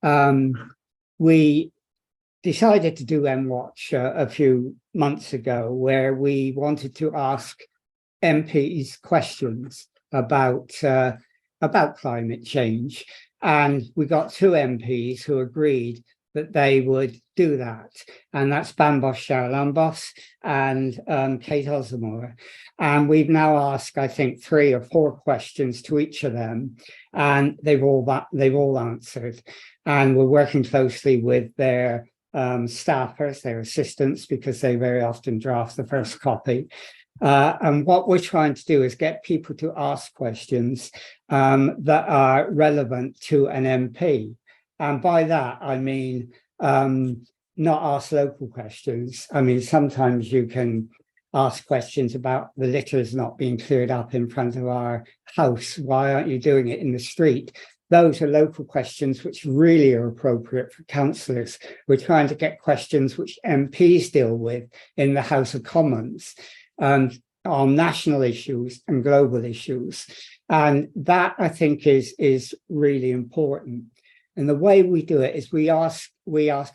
We decided to do MWatch a few months ago, where we wanted to ask MPs questions about climate change, and we got 2 MPs who agreed that they would do that, and that's Bambos Charalambos and Kate Osamor. And we've now asked, I think, 3 or 4 questions to each of them, and they've all answered. And we're working closely with their staffers, their assistants, because they very often draft the first copy. And what we're trying to do is get people to ask questions that are relevant to an MP. And by that, I mean, not ask local questions. I mean, sometimes you can ask questions about the litters not being cleared up in front of our house. Why aren't you doing it in the street? Those are local questions which really are appropriate for councillors. We're trying to get questions which MPs deal with in the House of Commons on national issues and global issues. And that, I think, is really important. And the way we do it is we ask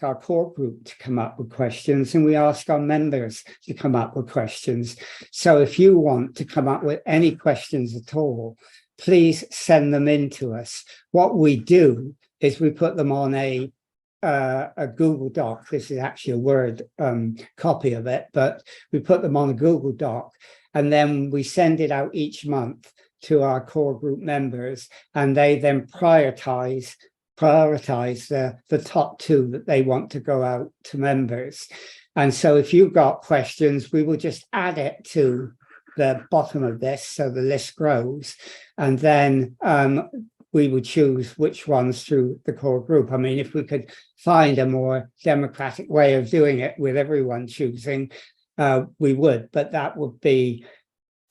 our core group to come up with questions, and we ask our members to come up with questions. So if you want to come up with any questions at all, please send them in to us. What we do is we put them on a Google Doc. This is actually a Word copy of it, but we put them on a Google Doc, and then we send it out each month to our core group members, and they then prioritize the top 2 that they want to go out to members. And so if you've got questions, we will just add it to the bottom of this so the list grows, and then we would choose which ones through the core group. I mean, if we could find a more democratic way of doing it with everyone choosing, we would, but that would be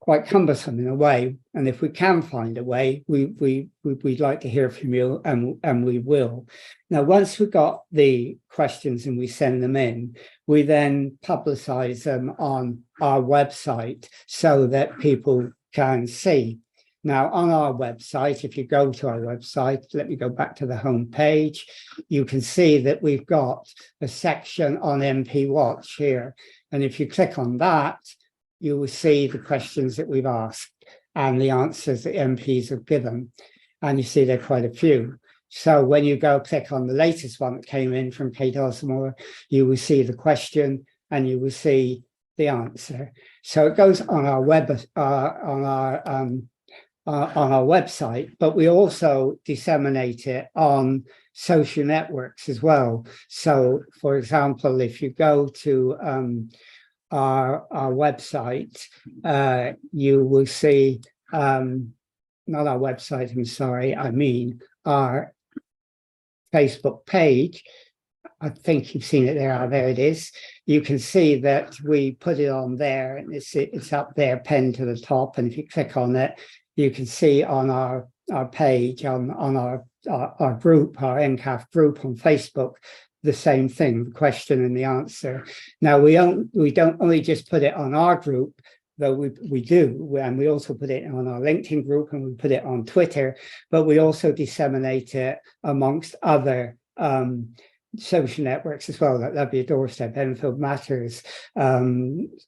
quite cumbersome in a way. And if we can find a way, we'd like to hear from you, and we will. Now, once we've got the questions and we send them in, we then publicize them on our website so that people can see. Now, on our website, if you go to our website, let me go back to the home page, you can see that we've got a section on MP Watch here. And if you click on that, you will see the questions that we've asked and the answers that MPs have given. And you see there are quite a few. So when you go click on the latest one that came in from Kate Osamor, you will see the question and you will see the answer. So it goes on our website, but we also disseminate it on social networks as well. So, for example, if you go to our website, you will see, not our website, I'm sorry, I mean our Facebook page. I think you've seen it there. There it is. You can see that we put it on there, and it's up there, pinned to the top. And if you click on it, you can see on our page, on our group, our EnCaf group on Facebook, the same thing, the question and the answer. Now, we don't only just put it on our group, though we do, and we also put it on our LinkedIn group, and we put it on Twitter, but we also disseminate it amongst other social networks as well, like That'd Be a Doorstep, Enfield Matters,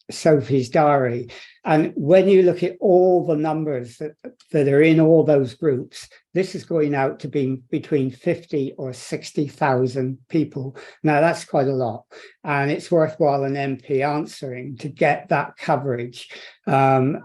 Sophie's Diary. And when you look at all the numbers that are in all those groups, this is going out to be between 50 or 60,000 people. Now, that's quite a lot, and it's worthwhile an MP answering to get that coverage, and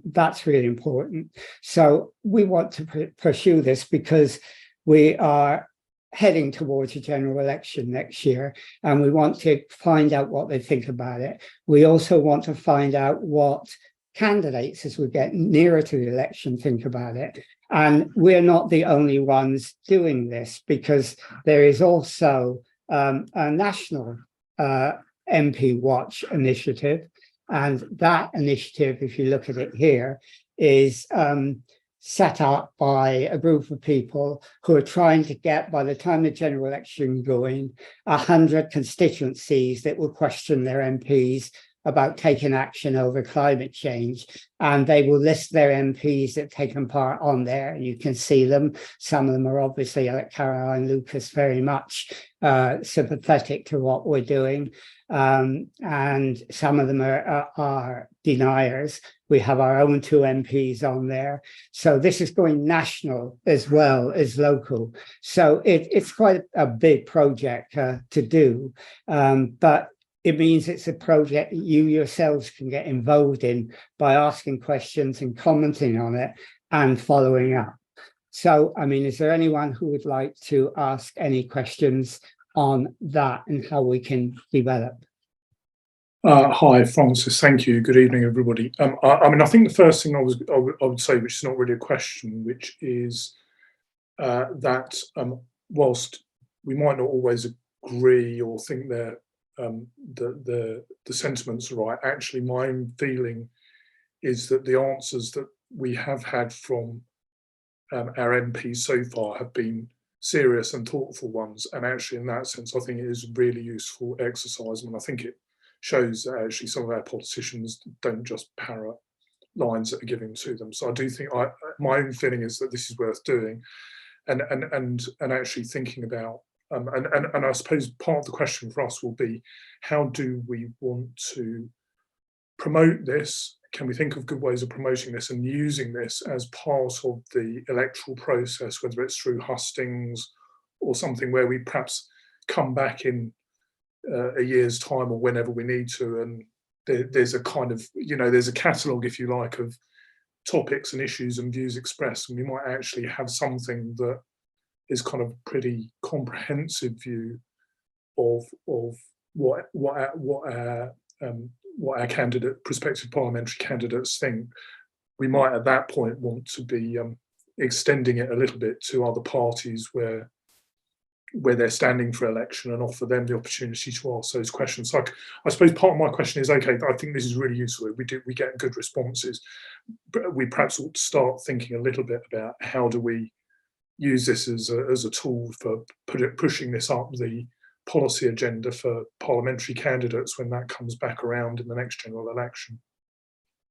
that's really important. So we want to pursue this because we are heading towards a general election next year, and we want to find out what they think about it. We also want to find out what candidates, as we get nearer to the election, think about it. And we're not the only ones doing this, because there is also a national MP Watch initiative, and that initiative, if you look at it here, is set up by a group of people who are trying to get, by the time the general election going, 100 constituencies that will question their MPs about taking action over climate change, and they will list their MPs that taken part on there. You can see them. Some of them are obviously, like Caroline Lucas, very much sympathetic to what we're doing, and some of them are deniers. We have our own 2 MPs on there. So this is going national as well as local. So it's quite a big project to do, but it means it's a project you yourselves can get involved in by asking questions and commenting on it and following up. So, I mean, is there anyone who would like to ask any questions on that and how we can develop? Hi, Francis. Thank you. Good evening, everybody. I mean, I think the first thing I would say, which is not really a question, which is that whilst we might not always agree or think that the sentiments are right, actually, my own feeling is that the answers that we have had from our MPs so far have been serious and thoughtful ones. And actually, in that sense, I think it is a really useful exercise. And I think it shows that actually some of our politicians don't just parrot lines that are given to them. So I do think my own feeling is that this is worth doing, and actually thinking about and I suppose part of the question for us will be, how do we want to promote this? Can we think of good ways of promoting this and using this as part of the electoral process, whether it's through hustings or something where we perhaps come back in a year's time or whenever we need to, and there's a kind of, there's a catalogue, if you like, of topics and issues and views expressed, and we might actually have something that is kind of pretty comprehensive view of what our prospective parliamentary candidates think. We might at that point want to be extending it a little bit to other parties where they're standing for election, and offer them the opportunity to ask those questions. So I suppose part of my question is, okay, I think this is really useful. We get good responses, but we perhaps ought to start thinking a little bit about how do we use this as a tool for pushing this up the policy agenda for parliamentary candidates when that comes back around in the next general election.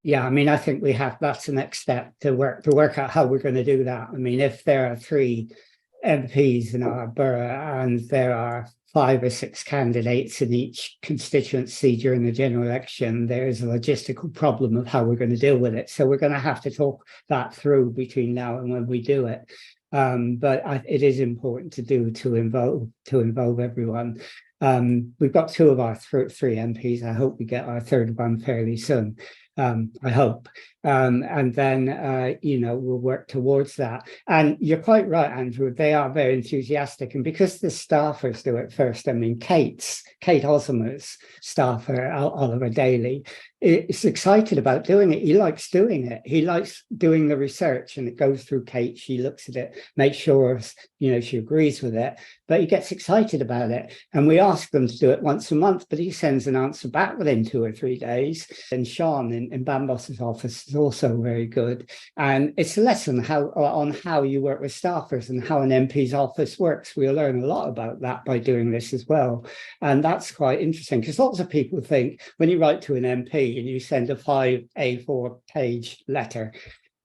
Yeah, I mean, I think that's the next step to work out how we're going to do that. I mean, if there are 3 MPs in our borough and there are 5 or 6 candidates in each constituency during the general election, there is a logistical problem of how we're going to deal with it. So we're going to have to talk that through between now and when we do it. But it is important to involve everyone. We've got 2 of our 3 MPs. I hope we get our 3rd one fairly soon. I hope. And then, we'll work towards that. And you're quite right, Andrew, they are very enthusiastic. And because the staffers do it first, I mean, Kate Osmer's staffer, Oliver Daly, is excited about doing it. He likes doing it. He likes doing the research, and it goes through Kate. She looks at it, makes sure, she agrees with it, but he gets excited about it. And we ask them to do it once a month, but he sends an answer back within 2 or 3 days. And Sean in Bambos's office is also very good. And it's a lesson on how you work with staffers and how an MP's office works. We'll learn a lot about that by doing this as well. And that's quite interesting, because lots of people think when you write to an MP and you send a 5 A4 page letter,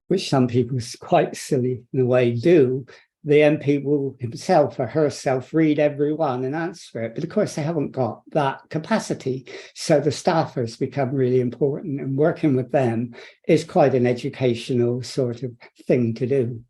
which some people quite silly in a way do, the MP will himself or herself read every one and answer it. But of course, they haven't got that capacity. So the staffers become really important, and working with them is quite an educational sort of thing to do.